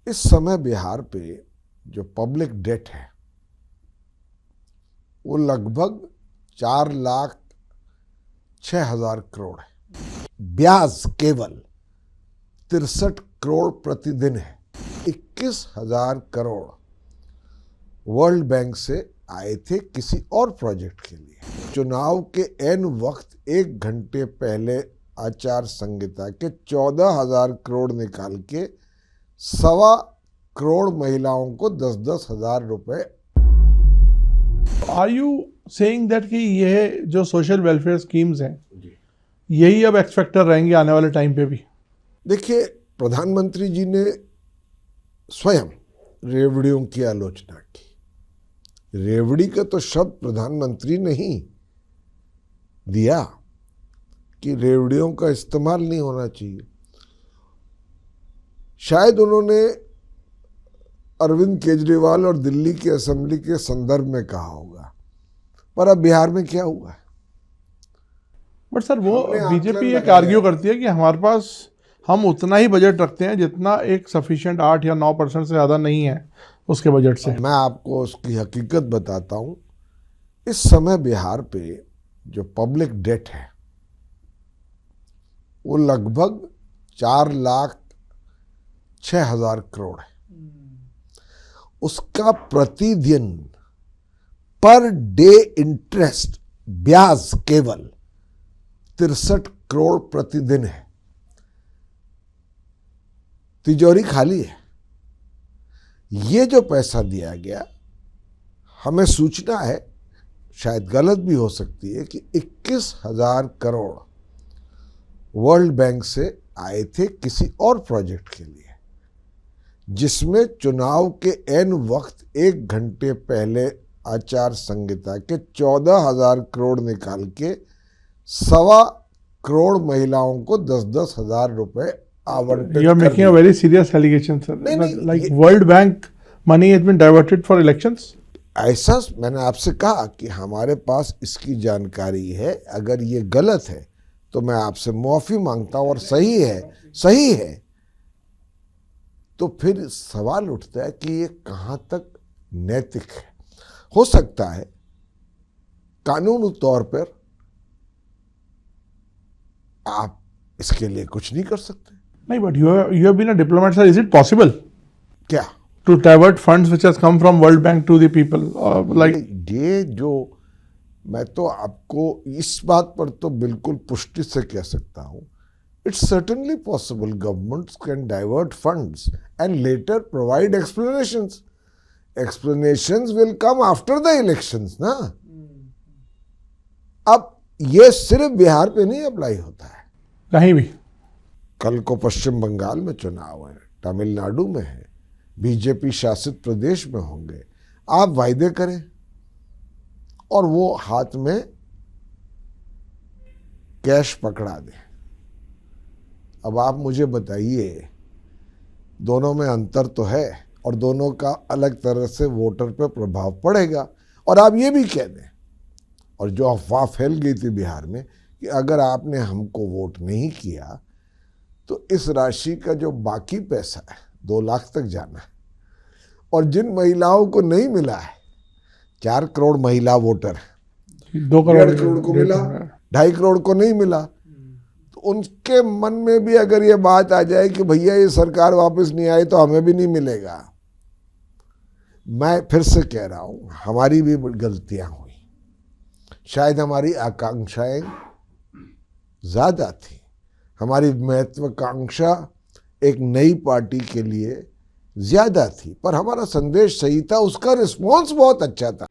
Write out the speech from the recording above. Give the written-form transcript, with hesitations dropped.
इस समय बिहार पे जो पब्लिक डेट है वो लगभग 4,06,000 करोड़ है। ब्याज केवल 63 करोड़ प्रतिदिन है। 21,000 करोड़ वर्ल्ड बैंक से आए थे किसी और प्रोजेक्ट के लिए। चुनाव के एन वक्त 1 घंटे पहले आचार संहिता के 14,000 करोड़ निकाल के 1.25 करोड़ महिलाओं को 10-10 हजार रुपए। आर यू सेइंग दैट कि ये जो सोशल वेलफेयर स्कीम्स हैं यही अब एक्स फैक्टर रहेंगे आने वाले टाइम पे भी? देखिए, प्रधानमंत्री जी ने स्वयं रेवड़ियों की आलोचना की। रेवड़ी का तो शब्द प्रधानमंत्री ने ही दिया कि रेवड़ियों का इस्तेमाल नहीं होना चाहिए। शायद उन्होंने अरविंद केजरीवाल और दिल्ली की असेंबली के संदर्भ में कहा होगा, पर अब बिहार में क्या हुआ है? बट सर, वो बीजेपी एक आर्ग्यू करती है कि हमारे पास हम उतना ही बजट रखते हैं जितना एक सफिशिएंट 8 या 9% से ज़्यादा नहीं है उसके बजट से। मैं आपको उसकी हकीकत बताता हूं। इस समय बिहार पे जो पब्लिक डेट है वो लगभग 4,06,000 करोड़ है। उसका प्रतिदिन पर डे इंटरेस्ट ब्याज केवल 63 करोड़ प्रतिदिन है। तिजोरी खाली है। ये जो पैसा दिया गया, हमें सूचना है, शायद गलत भी हो सकती है, कि 21,000 करोड़ वर्ल्ड बैंक से आए थे किसी और प्रोजेक्ट के लिए, जिसमें चुनाव के एन वक्त 1 घंटे पहले आचार संहिता के 14,000 करोड़ निकाल के 1.25 करोड़ महिलाओं को 10-10 हजार रुपए आवंटित। You are making a very serious allegation, sir. Like World Bank money has been diverted for elections. ऐसा मैंने आपसे कहा कि हमारे पास इसकी जानकारी है। अगर ये गलत है तो मैं आपसे माफी मांगता हूं, और सही है तो फिर सवाल उठता है कि ये कहां तक नैतिक है। हो सकता है कानूनी तौर पर आप इसके लिए कुछ नहीं कर सकते। नहीं, but you have been a diplomat, sir. Is it possible क्या to divert funds which has come from World Bank to the people? Like ये जो मैं तो आपको इस बात पर तो बिल्कुल पुष्टि से कह सकता हूं, it's certainly possible. Governments can divert funds and later provide explanations. Explanations will come after the elections ना। अब ये सिर्फ बिहार पे नहीं अप्लाई होता है, कहीं भी। कल को पश्चिम बंगाल में चुनाव है, तमिलनाडु में है, बीजेपी शासित प्रदेश में होंगे। आप वायदे करें और वो हाथ में कैश पकड़ा दें। अब आप मुझे बताइए, दोनों में अंतर तो है और दोनों का अलग तरह से वोटर पर प्रभाव पड़ेगा। और आप ये भी कह दें, और जो अफवाह फैल गई थी बिहार में कि अगर आपने हमको वोट नहीं किया तो इस राशि का जो बाकी पैसा है 2 लाख तक जाना है। और जिन महिलाओं को नहीं मिला है, 4 करोड़ महिला वोटर है, 2 करोड़ को मिला, 2.5 करोड़ को नहीं मिला, तो उनके मन में भी अगर ये बात आ जाए कि भैया ये सरकार वापस नहीं आई तो हमें भी नहीं मिलेगा। मैं फिर से कह रहा हूं, हमारी भी गलतियां हुई। शायद हमारी आकांक्षाएं ज्यादा थी, हमारी महत्वाकांक्षा एक नई पार्टी के लिए ज्यादा थी, पर हमारा संदेश सही था, उसका रिस्पॉन्स बहुत अच्छा था।